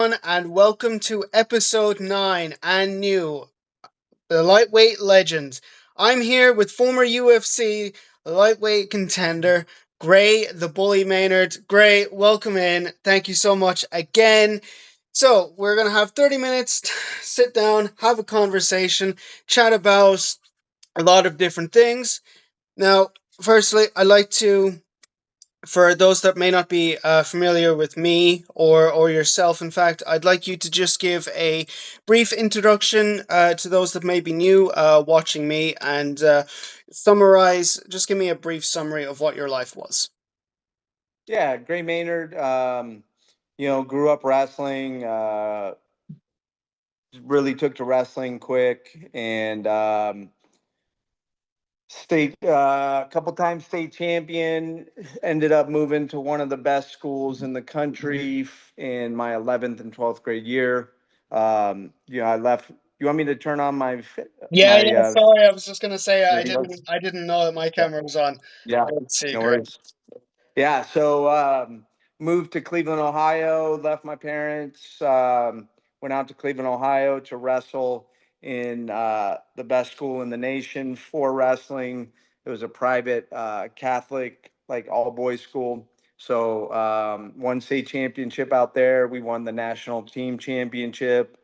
And welcome to episode 9 and new, the lightweight legends. I'm here with former UFC lightweight contender, Gray the Bully Maynard. Gray, welcome in. Thank you so much again. So, we're going to have 30 minutes, sit down, have a conversation, chat about a lot of different things. Now, firstly, I'd like to, for those that may not be familiar with me or yourself, in fact, I'd like you to just give a brief introduction to those that may be new watching me and summarize, just give me a brief summary of what your life was. Yeah, Gray Maynard. Grew up wrestling. Really took to wrestling quick, and state a couple times state champion. Ended up moving to one of the best schools in the country in my 11th and 12th grade year. I left. You want me to turn on my Yeah, my? yeah. Sorry, I was just gonna say I Video? didn't know that my camera was on. Yeah, Let's see, no great. worries. Yeah, so moved to Cleveland, Ohio, left my parents, went out to Cleveland, Ohio to wrestle in the best school in the nation for wrestling. It was a private Catholic, like all boys school. So won state championship out there. We won the national team championship,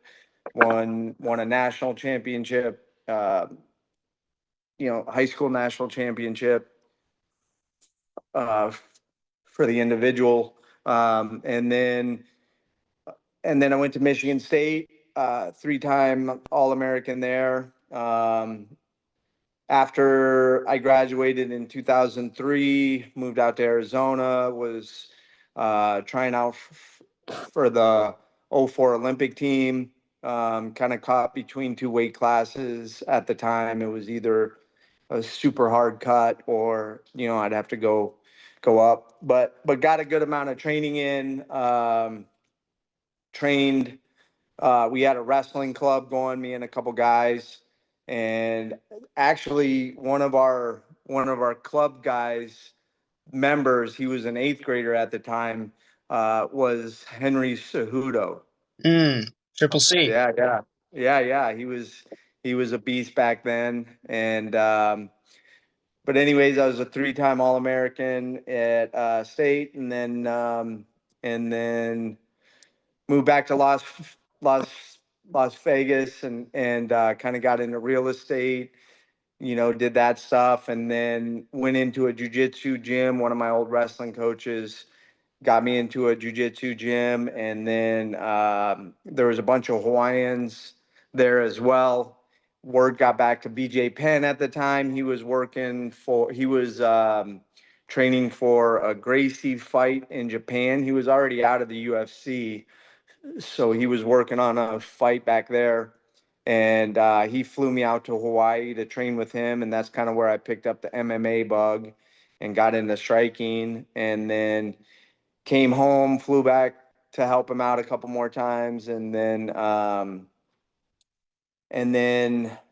won a national championship, high school national championship uh, for the individual. And then I went to Michigan State, three-time All-American there. After I graduated in 2003, moved out to Arizona, was trying out for the '04 Olympic team. Kind of caught between two weight classes at the time. It was either a super hard cut or I'd have to go up, but got a good amount of training in. Trained. We had a wrestling club going, me and a couple guys, and actually one of our club guys members, he was an eighth grader at the time, was Henry Cejudo. Triple C. Yeah, yeah, yeah. He was a beast back then, and but anyways, I was a three-time All-American at state, and then moved back to Las Las Vegas, and kind of got into real estate. Did that stuff, and then went into a jujitsu gym. One of my old wrestling coaches got me into a jujitsu gym, and then there was a bunch of Hawaiians there as well. Word got back to BJ Penn at the time. He was training for a Gracie fight in Japan. He was already out of the UFC, so he was working on a fight back there. And he flew me out to Hawaii to train with him, and that's kind of where I picked up the MMA bug and got into striking. And then came home, flew back to help him out a couple more times, and then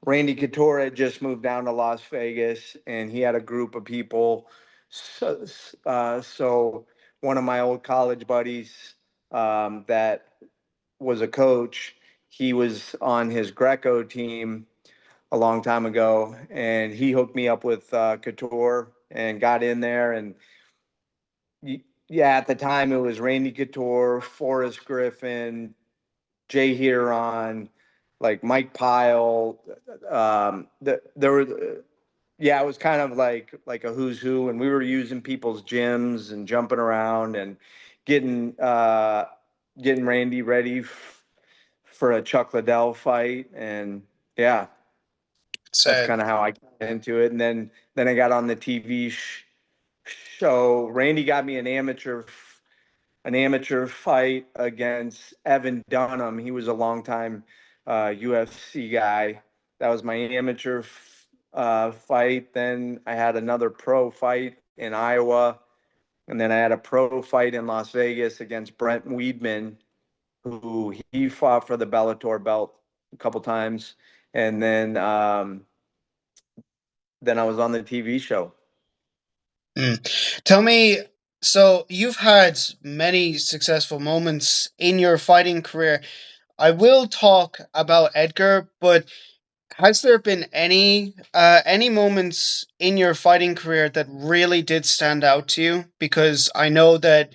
Randy Couture had just moved down to Las Vegas, and he had a group of people. So one of my old college buddies, that was a coach, he was on his Greco team a long time ago, and he hooked me up with Couture and got in there. And yeah, at the time it was Randy Couture, Forrest Griffin, Jay Huron, like Mike Pyle. There were, yeah, it was kind of like a who's who, and we were using people's gyms and jumping around and getting getting Randy ready for a Chuck Liddell fight. And yeah, that's So kind of how I got into it. And then I got on the TV show. Randy got me an amateur fight against Evan Dunham. He was a longtime UFC guy. That was my amateur fight. Then I had another pro fight in Iowa, and then I had a pro fight in Las Vegas against Brent Weidman, who he fought for the Bellator belt a couple times, and then I was on the TV show. tell me So you've had many successful moments in your fighting career. I will talk about Edgar, but has there been any moments in your fighting career that really did stand out to you? Because I know that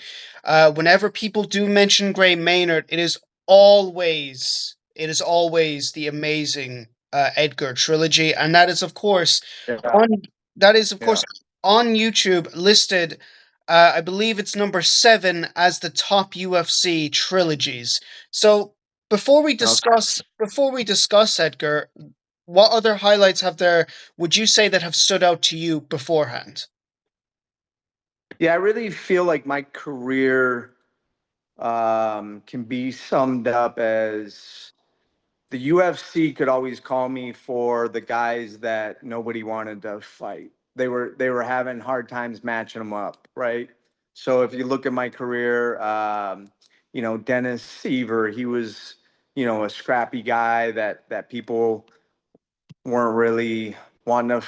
whenever people do mention Gray Maynard, it is always the amazing Edgar Trilogy, and Yeah, on that is of yeah. course on YouTube listed. I believe it's number 7 as the top UFC trilogies. So Okay. before we discuss Edgar, what other highlights have there, would you say, that have stood out to you beforehand? Yeah, I really feel like my career can be summed up as the UFC could always call me for the guys that nobody wanted to fight. They were having hard times matching them up, right? So if you look at my career, Dennis Seaver, he was, a scrappy guy that people weren't really wanting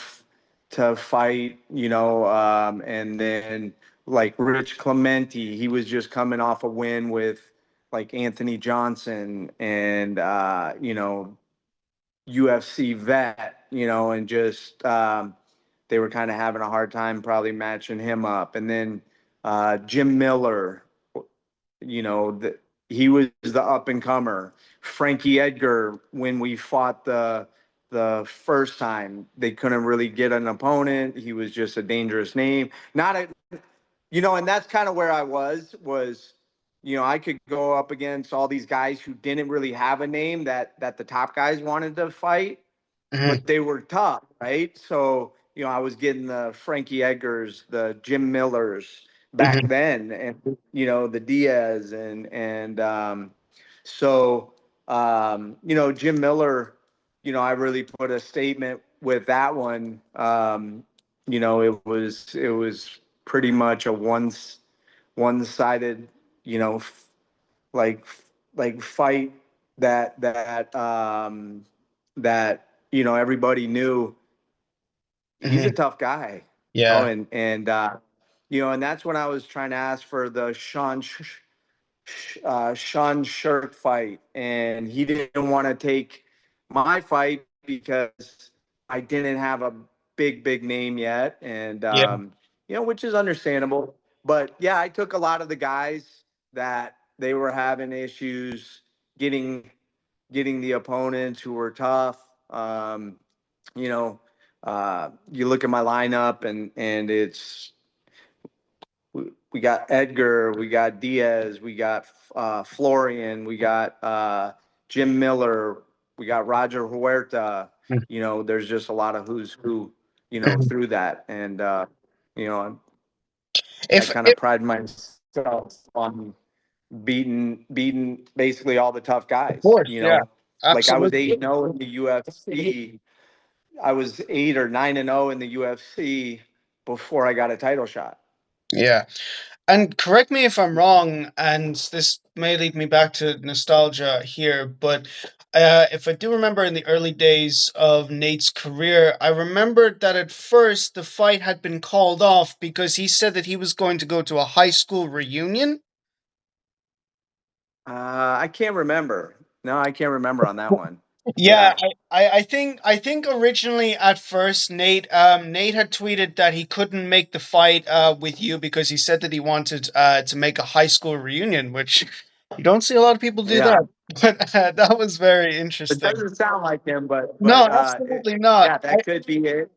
to fight, and then like Rich Clementi, he was just coming off a win with like Anthony Johnson and UFC vet, and just they were kind of having a hard time probably matching him up. And then Jim Miller, he was the up and comer. Frankie Edgar, when we fought the first time, they couldn't really get an opponent. He was just a dangerous name. Not a, and that's kind of where I was, I could go up against all these guys who didn't really have a name that the top guys wanted to fight, Hmm. but they were tough, right? So, I was getting the Frankie Edgars, the Jim Millers back Hmm. then, and the Diaz and so Jim Miller, I really put a statement with that one. It was pretty much a one sided, you know, f- like fight that everybody knew he's a Hmm. tough guy, Yeah. and that's when I was trying to ask for the Sean Shirk fight, and he didn't want to take my fight because I didn't have a big name yet, and Yeah. which is understandable. But yeah, I took a lot of the guys that they were having issues getting getting the opponents who were tough. You know, you look at my lineup, and we got Edgar, we got Diaz, we got Florian, we got Jim Miller, we got Roger Huerta. There's just a lot of who's who, Mhm. through that, and you know, I If, kind of if pride myself on beating basically all the tough Of guys. course, yeah, Like I was absolutely, 8-0 in the UFC. I was 8 or 9-0 in the UFC before I got a title shot. yeah. And correct me if I'm wrong, and this may lead me back to nostalgia here, but if I do remember in the early days of Nate's career, I remembered that at first the fight had been called off because he said that he was going to go to a high school reunion. I can't remember. No, I can't remember on that one. Yeah, Yeah. I think originally at first Nate had tweeted that he couldn't make the fight with you because he said that he wanted to make a high school reunion, which you don't see a lot of people do Yeah. that. But that was very It interesting. doesn't sound like him, but No, absolutely not. yeah, that could be it.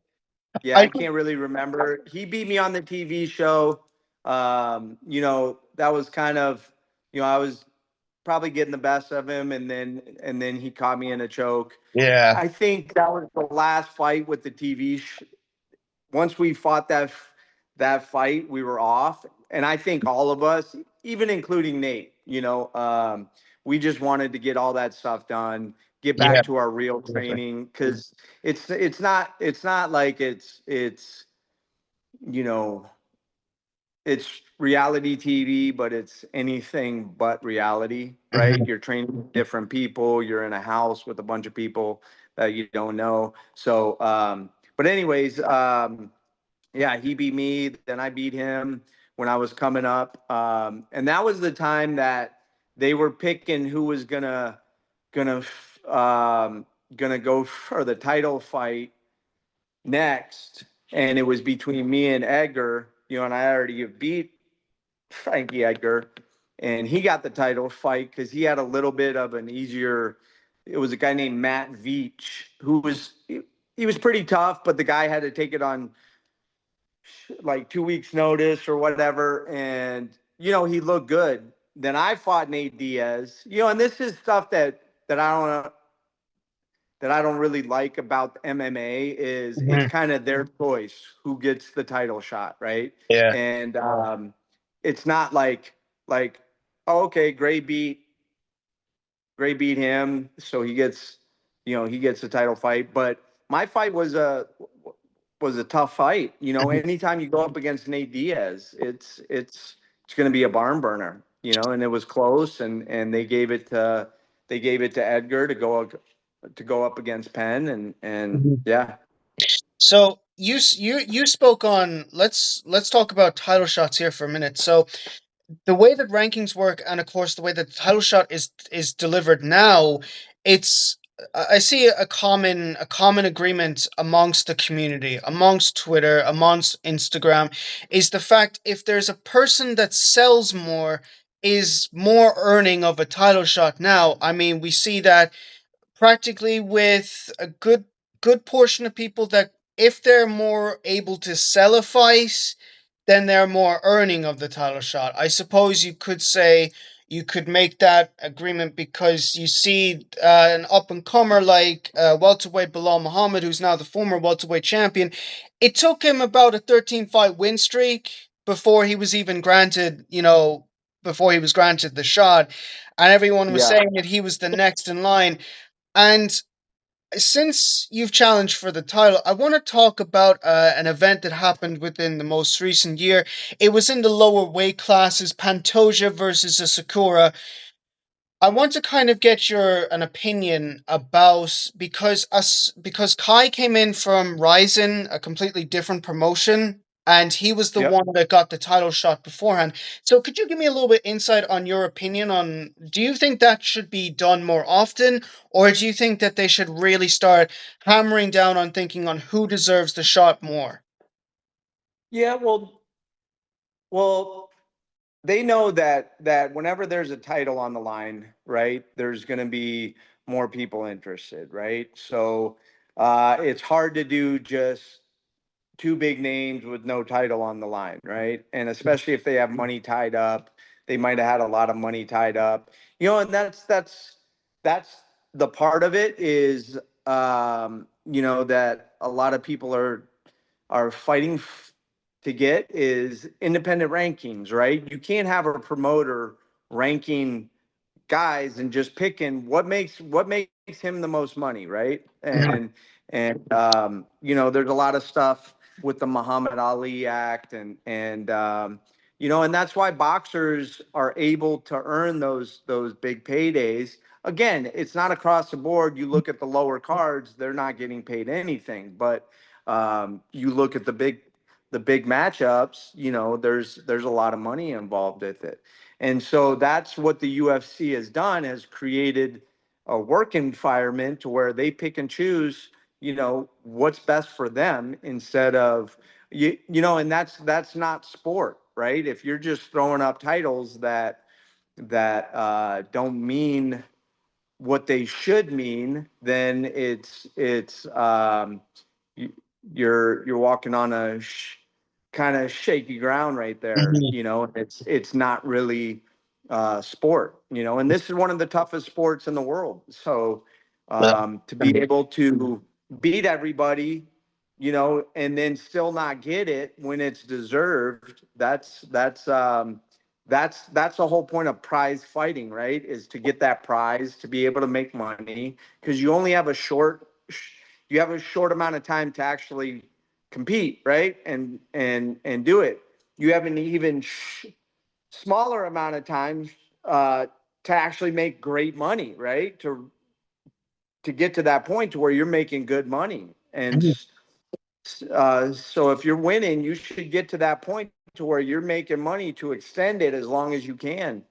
Yeah, I I can't really remember. He beat me on the TV show. That was kind of, I was probably getting the best of him, and then he caught me in a choke. Yeah, I think that was the last fight with the TV. Once we fought that fight, we were off, and I think all of us, even including Nate, we just wanted to get all that stuff done, get yeah, back to our real training, because it's not like it's you know it's reality TV, but it's anything but reality, right? Mhm. You're training with different people. You're in a house with a bunch of people that you don't know. But anyways, yeah, he beat me, then I beat him. when I was coming up. And that was the time that they were picking who was gonna gonna go for the title fight next, and it was between me and Edgar. And I already beat Frankie Edgar, and he got the title fight because he had a little bit of an easier. It was a guy named Matt Veach who he was pretty tough, but the guy had to take it on like 2 weeks notice or whatever, and he looked good. Then I fought Nate Diaz, and this is stuff that I don't really like about MMA is it's Mhm. kind of their choice who gets the title shot, right? Yeah. And it's not like oh, okay, Gray beat him, so he gets the title fight. But my fight was a tough fight. Anytime you go up against Nate Diaz, it's going to be a barn burner. And it was close, and they gave it to Edgar to go up against Penn, and Mhm. yeah. So you spoke on, let's talk about title shots here for a minute. So the way that rankings work, and of course the way that the title shot is delivered now, it's I see a common agreement amongst the community, amongst Twitter, amongst Instagram, is the fact if there's a person that sells more, is more earning of a title shot now. I mean, we see that practically with a good portion of people, that if they're more able to sell a fight, then they're more earning of the title shot. I suppose you could say you could make that agreement because you see an up and comer like welterweight Bilal Muhammad, who's now the former welterweight champion. It took him about a 13 fight win streak before he was even granted, before he was granted the shot, and everyone was Yeah. saying that he was the next in line. And since you've challenged for the title, I want to talk about an event that happened within the most recent year. It was in the lower weight classes, Pantoja versus Asakura. I want to kind of get an opinion about, because Kai came in from Ryzen, a completely different promotion, and he was the Yep. one that got the title shot beforehand. So could you give me a little bit insight on your opinion on, do you think that should be done more often, or do you think that they should really start hammering down on thinking on who deserves the shot more? Yeah. Well, they know that whenever there's a title on the line, right, there's going to be more people interested, right? So it's hard to do just two big names with no title on the line, right? And especially if they have money tied up, they might have had a lot of money tied up, and that's the part of it is, that a lot of people are fighting to get is independent rankings, right? You can't have a promoter ranking guys and just picking what makes him the most money, right? Mhm. And there's a lot of stuff with the Muhammad Ali Act, and that's why boxers are able to earn those big paydays. Again, it's not across the board. You look at the lower cards; they're not getting paid anything. But you look at the big matchups. There's a lot of money involved with it. And so that's what the UFC has done, has created a work environment to where they pick and choose, what's best for them instead of and that's not sport, right? If you're just throwing up titles that don't mean what they should mean, then you- you're walking on a kind of shaky ground right there. Mhm. It's not really sport. And this is one of the toughest sports in the world. So Yeah. to be able to beat everybody, and then still not get it when it's deserved, that's the whole point of prize fighting, right? Is to get that prize, to be able to make money, because you have a short amount of time to actually compete, right? And do it. You have an even smaller amount of time uh, to actually make great money, right? To get to that point to where you're making good money. And Mhm. so if you're winning, you should get to that point to where you're making money to extend it as long as you can.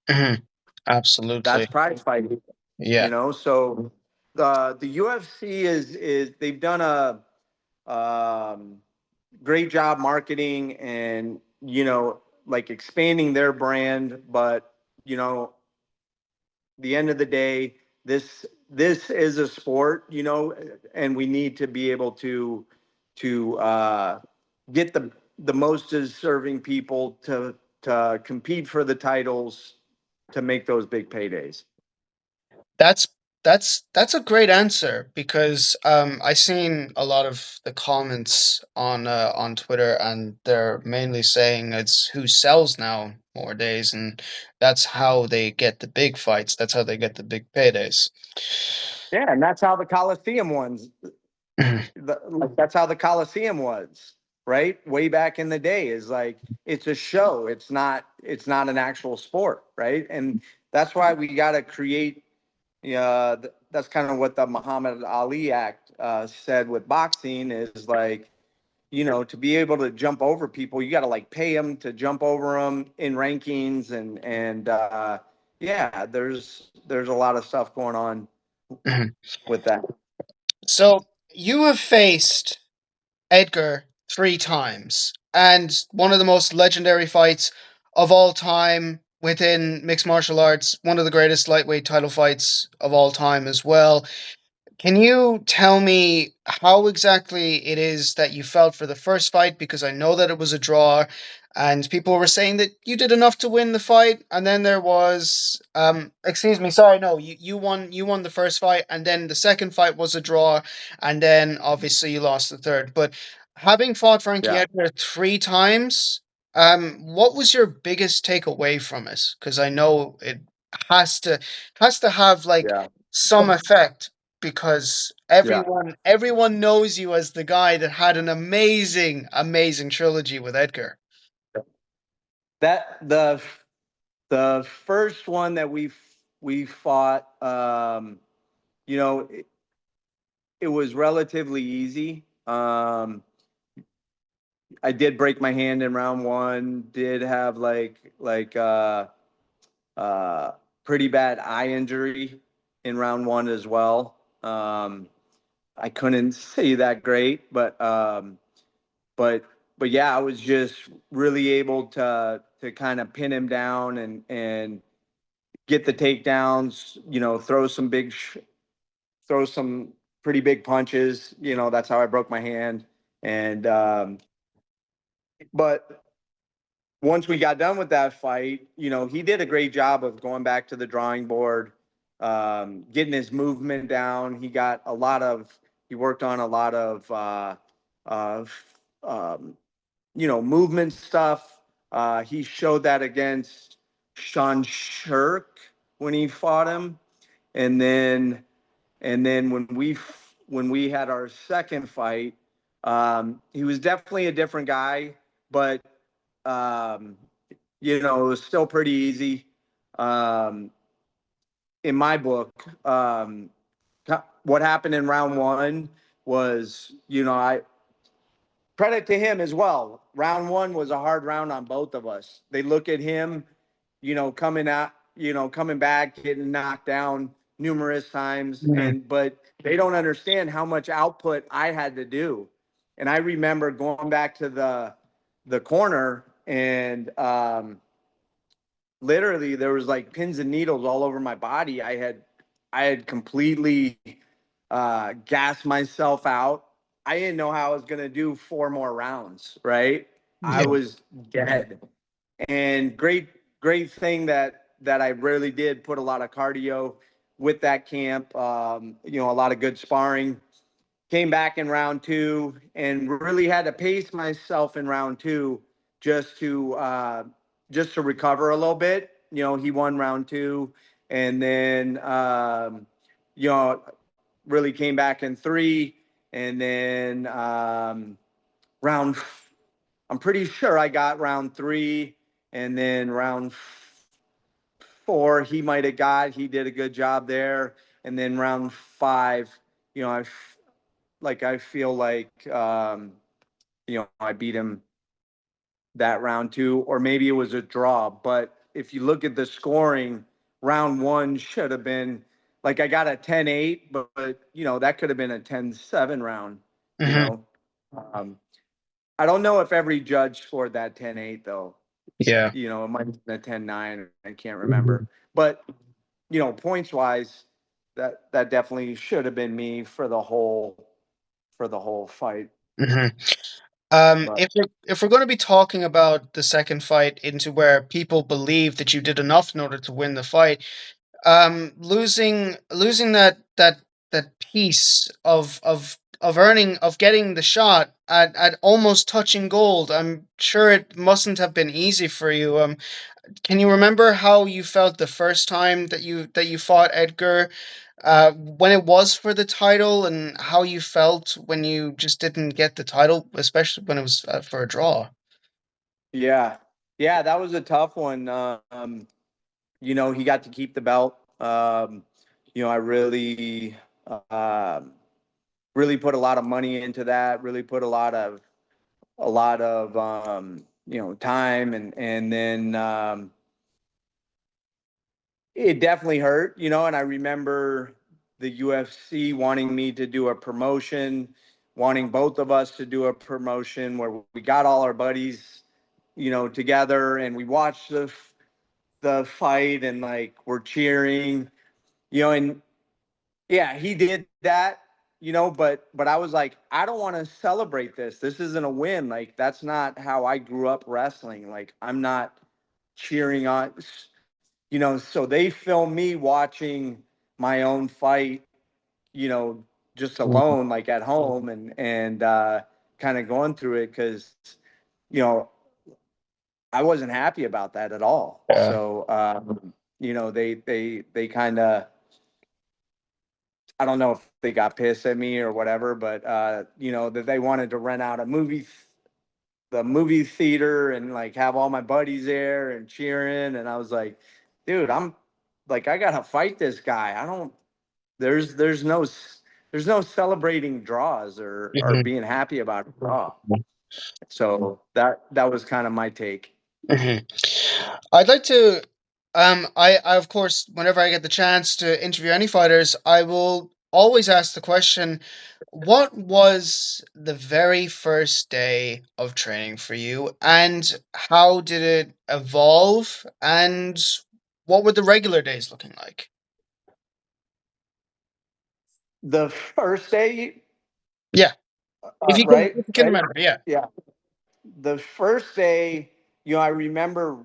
Mhm. That's Absolutely. prize fighting, Yeah. So the UFC is they've done a great job marketing and like expanding their brand, but you know the end of the day, this is a sport, and we need to be able to get the most deserving people to compete for the titles to make those big paydays. That's that's a great answer because I seen a lot of the comments on Twitter and they're mainly saying it's who sells now more days and that's how they get the big fights. That's how they get the big paydays. Yeah, and that's how the Coliseum ones. Mhm. Like, that's how the Coliseum was, right? Way back in the day, is like it's a show. It's not an actual sport, right? And that's why we got to create. That's kind of what the Muhammad Ali Act said with boxing is like, to be able to jump over people, you got to like pay them to jump over them in rankings and yeah, there's a lot of stuff going on Mhm. with that. So you have faced Edgar three times, and one of the most legendary fights of all time within mixed martial arts, one of the greatest lightweight title fights of all time as well. Can you tell me how exactly it is that you felt for the first fight? Because I know that it was a draw, and people were saying that you did enough to win the fight. And then there was, excuse me, sorry, no, you won the first fight, and then the second fight was a draw, and then obviously you lost the third. But having fought Frankie Yeah, Edgar three times, what was your biggest takeaway from it? Because I know it has to has to have like yeah, some effect because yeah. everyone knows you as the guy that had an amazing trilogy with Edgar. That the first one that we fought, it was relatively easy. I did break my hand in round one. Did have uh, pretty bad eye injury in round one as well. I couldn't see that great, but but yeah, I was just really able to kind of pin him down and get the takedowns. Throw some pretty big punches. That's how I broke my hand. And but once we got done with that fight, he did a great job of going back to the drawing board, getting his movement down. He worked on a lot of movement stuff. He showed that against Sean Shirk when he fought him, and then when we had our second fight, he was definitely a different guy, but um, it was still pretty easy. Um, in my book, what happened in round one was, I credit to him as well. Round one was a hard round on both of us. They look at him, coming back, getting knocked down numerous times, Mhm. but they don't understand how much output I had to do. And I remember going back to the corner and literally there was like pins and needles all over my body. I had completely gassed myself out. I didn't know how I was gonna do four more rounds. Right, I Yeah. was dead. And great thing that I really did put a lot of cardio with that camp. A lot of good sparring. Came back in round two and really had to pace myself in round two just to uh, just to recover a little bit. He won round two, and then you know really came back in three, and then round. I'm pretty sure I got round three, and then round four he might have got. He did a good job there, and then round five, I feel like I beat him that round two, or maybe it was a draw. But if you look at the scoring, round one should have been like I got a 10-8, but that could have been a 10-7 round, you Hmm. know. Um, I don't know if every judge scored that 10-8 though. Yeah. It might have been a 10-9. I can't remember. Hmm. But, points wise, that definitely should have been me for the whole fight. Hmm. But If we're going to be talking about the second fight into where people believe that you did enough in order to win the fight, losing that piece of getting the shot at almost touching gold, I'm sure it mustn't have been easy for you. Can you remember how you felt the first time that you fought Edgar, when it was for the title, and how you felt when you just didn't get the title, especially when it was for a draw? yeah, yeah, that was a tough one. He got to keep the belt. I really put a lot of money into that. Really put a lot of time, and then it definitely hurt. And I remember the UFC wanting me to do a promotion, wanting both of us to do a promotion where we got all our buddies, together, and we watched the fight, and like we're cheering, and yeah, he did that, but I was like, I don't want to celebrate this. This isn't a win. Like, that's not how I grew up wrestling. Like, I'm not cheering on, so they filmed me watching my own fight, you know, just Mhm. alone, like at home, and kind of going through it because, you know, I wasn't happy about that at all. Yeah. So, they kind of, I don't know if they got pissed at me or whatever, but that they wanted to rent out the movie theater and like have all my buddies there and cheering, and I was like, dude, I'm like, I gotta fight this guy. I don't. There's no celebrating draws or Mhm. being happy about a draw. So that was kind of my take. Mhm. I'd like to. I of course, whenever I get the chance to interview any fighters, I will always ask the question: what was the very first day of training for you, and how did it evolve, and what were the regular days looking like? The first day, Yeah, right, if you can right, remember, yeah. yeah. The first day, I remember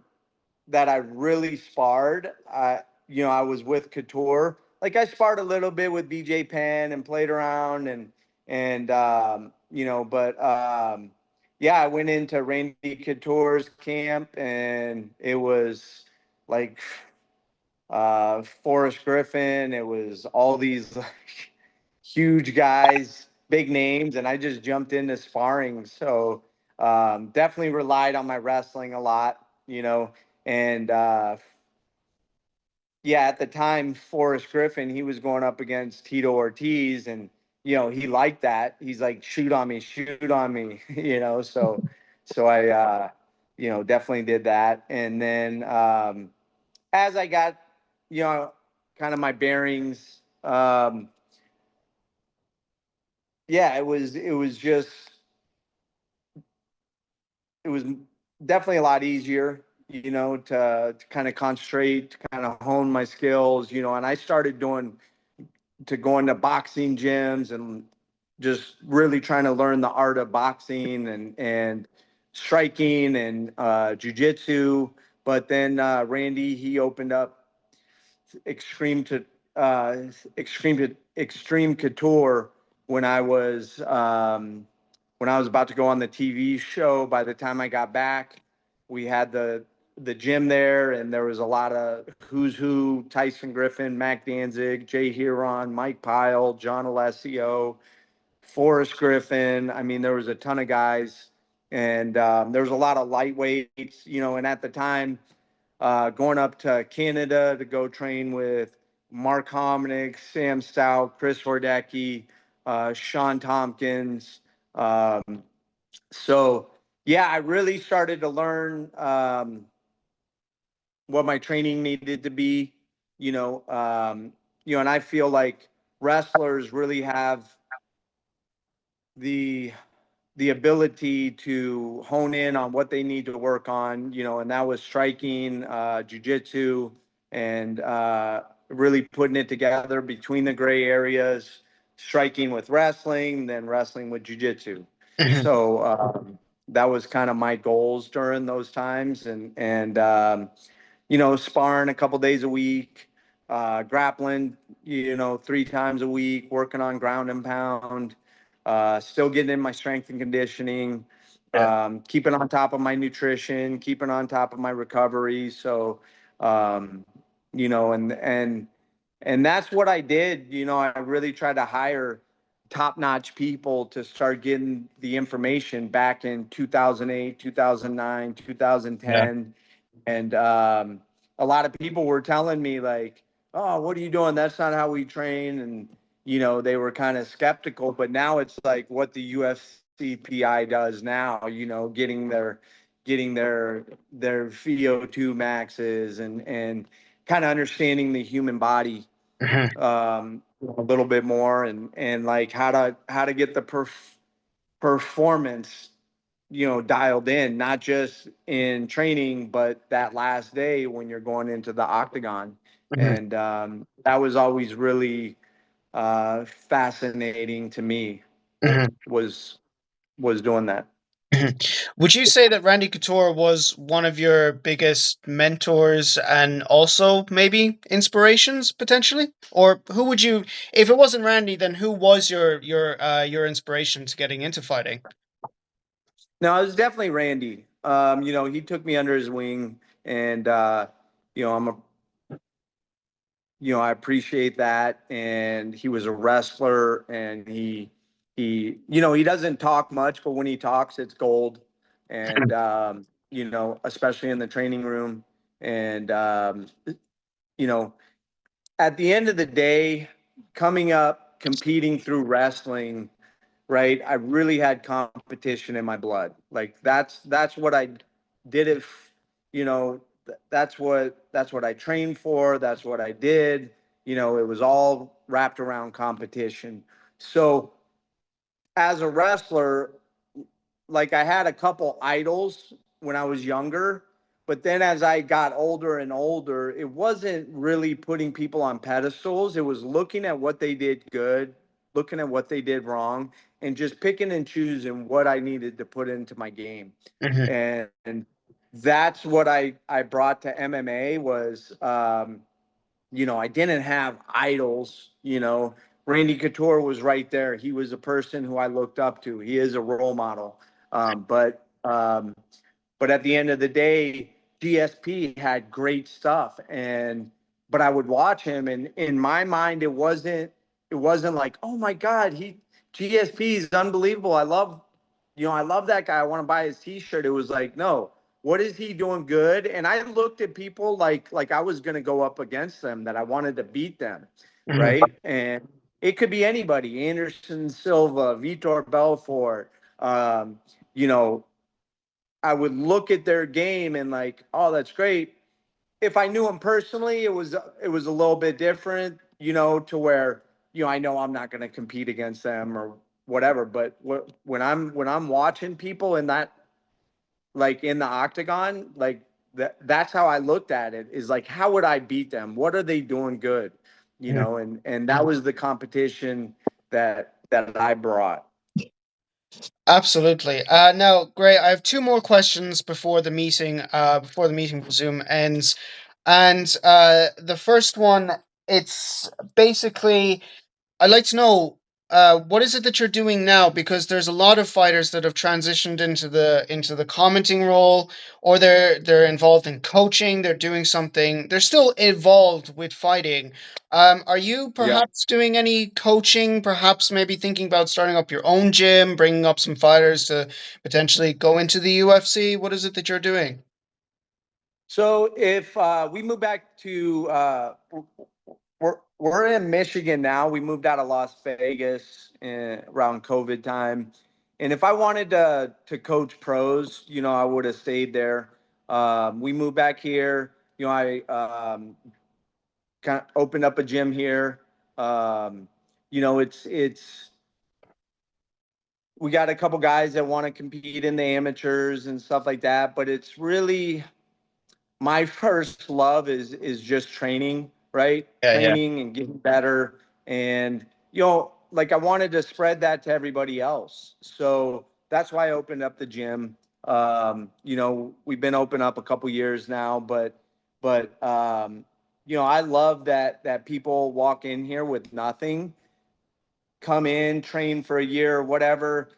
that I really sparred. I was with Couture. Like, I sparred a little bit with BJ Penn and played around, but yeah, I went into Randy Couture's camp, and it was like Forrest Griffin. It was all these like huge guys, big names, and I just jumped into sparring. So definitely relied on my wrestling a lot, and yeah, at the time, Forrest Griffin, he was going up against Tito Ortiz, and he liked that. He's like, shoot on me, so I, definitely did that, and then as I got, you know, kind of my bearings, yeah, it was definitely a lot easier, to kind of concentrate, to kind of hone my skills, and I started going to boxing gyms and just really trying to learn the art of boxing and striking and jujitsu. But then Randy, he opened up extreme to extreme couture when I was about to go on the TV show. By the time I got back, we had the gym there, and there was a lot of who's who: Tyson Griffin, Mac Danzig, Jay Huron, Mike Pyle, John Alessio, Forrest Griffin. I mean, there was a ton of guys, and there was a lot of lightweights, and at the time, going up to Canada to go train with Mark Hominick, Sam Stout, Chris Hordecki, Sean Tompkins. So Yeah, I really started to learn what my training needed to be, you know, and I feel like wrestlers really have the the ability to hone in on what they need to work on, and that was striking, jujitsu, and really putting it together between the gray areas, striking with wrestling, then wrestling with jujitsu. Mhm. So that was kind of my goals during those times, and sparring a couple days a week, grappling, 3 times a week, working on ground and pound, still getting in my strength and conditioning, Yeah. keeping on top of my nutrition, keeping on top of my recovery. So, um, you know, and that's what I did. I really tried to hire top-notch people to start getting the information back in 2008, 2009, Yeah. 2010. And a lot of people were telling me, like, oh, what are you doing? That's not how we train. And, they were kind of skeptical. But now it's like what the UFCPI does now, getting their VO2 maxes, and kind of understanding the human body Mhm. a little bit more, and like how to get the performance, dialed in, not just in training, but that last day when you're going into the octagon. Mhm. And that was always really fascinating to me. Mhm. Was doing that. Mhm. Would you say that Randy Couture was one of your biggest mentors and also maybe inspirations potentially? Or who would you, if it wasn't Randy, then who was your inspiration to getting into fighting? No, it was definitely Randy. He took me under his wing, and I'm a I appreciate that. And he was a wrestler, and he doesn't talk much, but when he talks, it's gold. And especially in the training room. And you know, at the end of the day, coming up, competing through wrestling, right? I really had competition in my blood. Like that's what I did. If you know, that's what I trained for. That's what I did. It was all wrapped around competition. So as a wrestler, like I had a couple idols when I was younger, but then as I got older and older, it wasn't really putting people on pedestals. It was looking at what they did good, looking at what they did wrong, and just picking and choosing what I needed to put into my game. Mhm. And that's what I brought to MMA was I didn't have idols. Randy Couture was right there. He was a person who I looked up to. He is a role model. But at the end of the day, GSP had great stuff, but I would watch him, and in my mind, it wasn't like, oh my God, GSP is unbelievable. I love that guy. I want to buy his T-shirt. It was like, no, what is he doing good? And I looked at people like I was going to go up against them, that I wanted to beat them, Mhm. right? And it could be anybody: Anderson Silva, Vitor Belfort. You know, I would look at their game and like, oh, that's great. If I knew him personally, it was a little bit different, to where I know I'm not going to compete against them or whatever. But when I'm watching people in that, like in the octagon, like that's how I looked at it. Is like, how would I beat them? What are they doing good? Mhm. And that was the competition that I brought. Absolutely. Now, Gray, I have two more questions before the meeting with Zoom ends. And the first one, it's basically I'd like to know what is it that you're doing now, because there's a lot of fighters that have transitioned into the commenting role, or they're involved in coaching, they're doing something, they're still involved with fighting. Are you Yeah. perhaps doing any coaching, perhaps maybe thinking about starting up your own gym, bringing up some fighters to potentially go into the UFC? What is it that you're doing? So if we move back to we're in Michigan now. We moved out of Las Vegas around COVID time, And if I wanted to coach pros, I would have stayed there. We moved back here. I kind of opened up a gym here. Um, it's we got a couple guys that want to compete in the amateurs and stuff like that, but it's really my first love is just training, right? Yeah, yeah. Training and getting better. And like I wanted to spread that to everybody else. So that's why I opened up the gym. We've been open up a couple years now, but I love that people walk in here with nothing, come in, train for a year or whatever,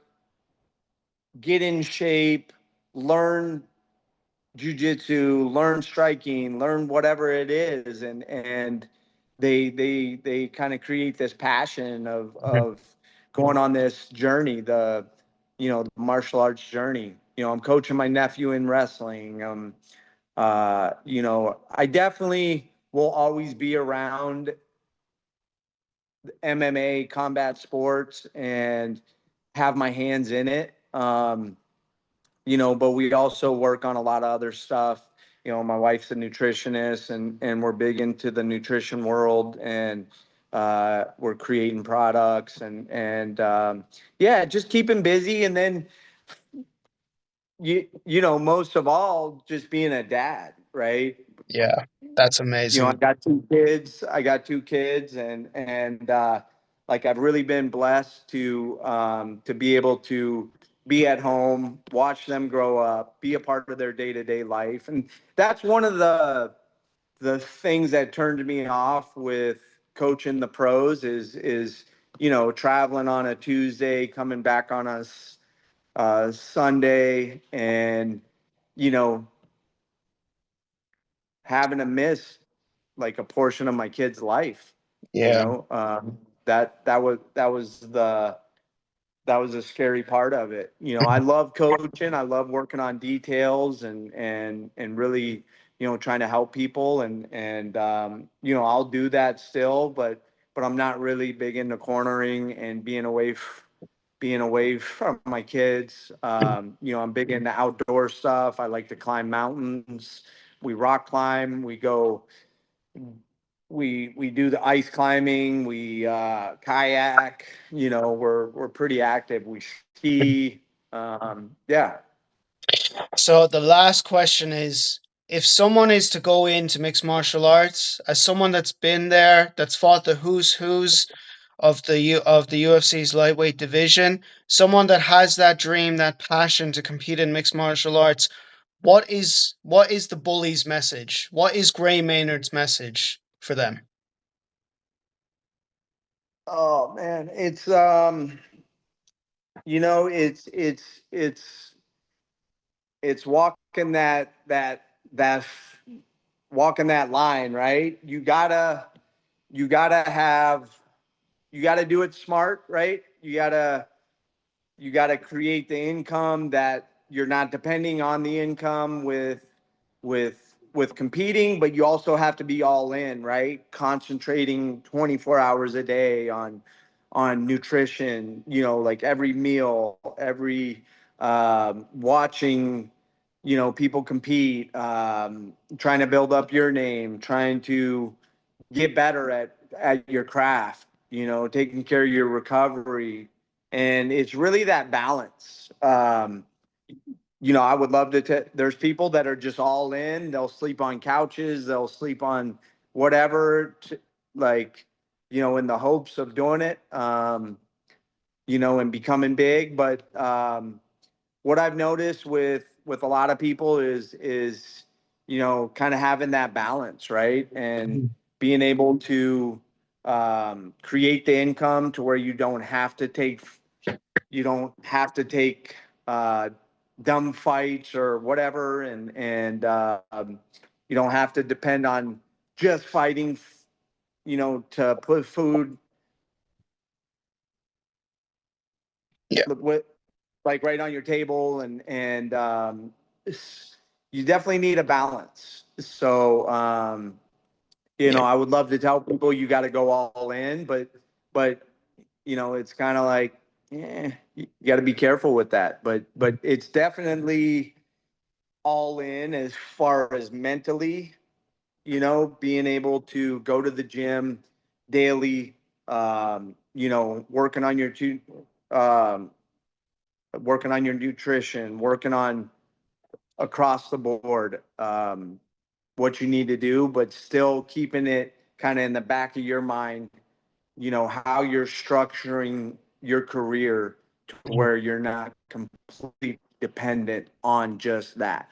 get in shape, learn jujitsu, learn striking, learn whatever it is, and they kind of create this passion of Mhm. going on this journey, the martial arts journey. I'm coaching my nephew in wrestling. I definitely will always be around MMA, combat sports, and have my hands in it. But we also work on a lot of other stuff. My wife's a nutritionist, and we're big into the nutrition world, and we're creating products, and yeah, just keeping busy. And then most of all, just being a dad, right? Yeah, that's I amazing. got two kids. And like I've really been blessed to be able to be at home, watch them grow up, be a part of their day to day life, and that's one of the things that turned me off with coaching the pros is traveling on a Tuesday, coming back on a Sunday, and you know having to miss like a portion of my kid's life. You Yeah. know, that was a scary part of it. I love coaching. I love working on details and really trying to help people and I'll do that still, but I'm not really big into cornering and being away from my kids. I'm big into outdoor stuff. I like to climb mountains. We rock climb. We do the ice climbing. We kayak. We're pretty active. We ski. Yeah. So the last question is, if someone is to go into mixed martial arts, as someone that's been there, that's fought the who's who's of the UFC's lightweight division, someone that has that dream, that passion to compete in mixed martial arts, what is the bully's message? What is Gray Maynard's message for them? Oh man, it's walking that walking that line, right? You gotta do it smart, right? You gotta create the income that you're not depending on the income with competing, but you also have to be all in, right? Concentrating 24 hours a day on nutrition, like every meal, every watching, people compete, trying to build up your name, trying to get better at your craft, taking care of your recovery. And it's really that balance. I would love to. There's people that are just all in. They'll sleep on couches. They'll sleep on whatever, like, in the hopes of doing it, and becoming big. But what I've noticed with a lot of people is kind of having that balance, right? And Mhm. being able to create the income to where you don't have to take uh, dumb fights or whatever, and you don't have to depend on just fighting, to put food Yeah, with like right on your table, and you definitely need a balance. So yeah, I would love to tell people you got to go all in, but it's kind of like yeah, you got to be careful with that. But it's definitely all in as far as mentally, being able to go to the gym daily, working on um, working on your nutrition, working on across the board, what you need to do, but still keeping it kind of in the back of your mind, how you're structuring your career to where you're not completely dependent on just that.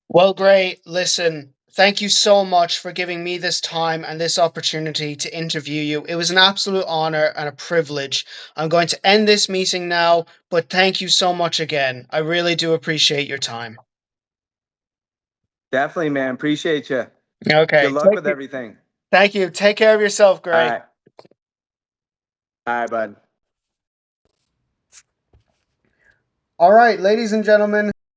Well, Gray, listen, thank you so much for giving me this time and this opportunity to interview you. It was an absolute honor and a privilege. I'm going to end this meeting now, but thank you so much again. I really do appreciate your time. Definitely, man. Appreciate you. Good Okay, luck with everything. thank you. Take care of yourself, All Gray. right. All right, bud. All right, ladies and gentlemen.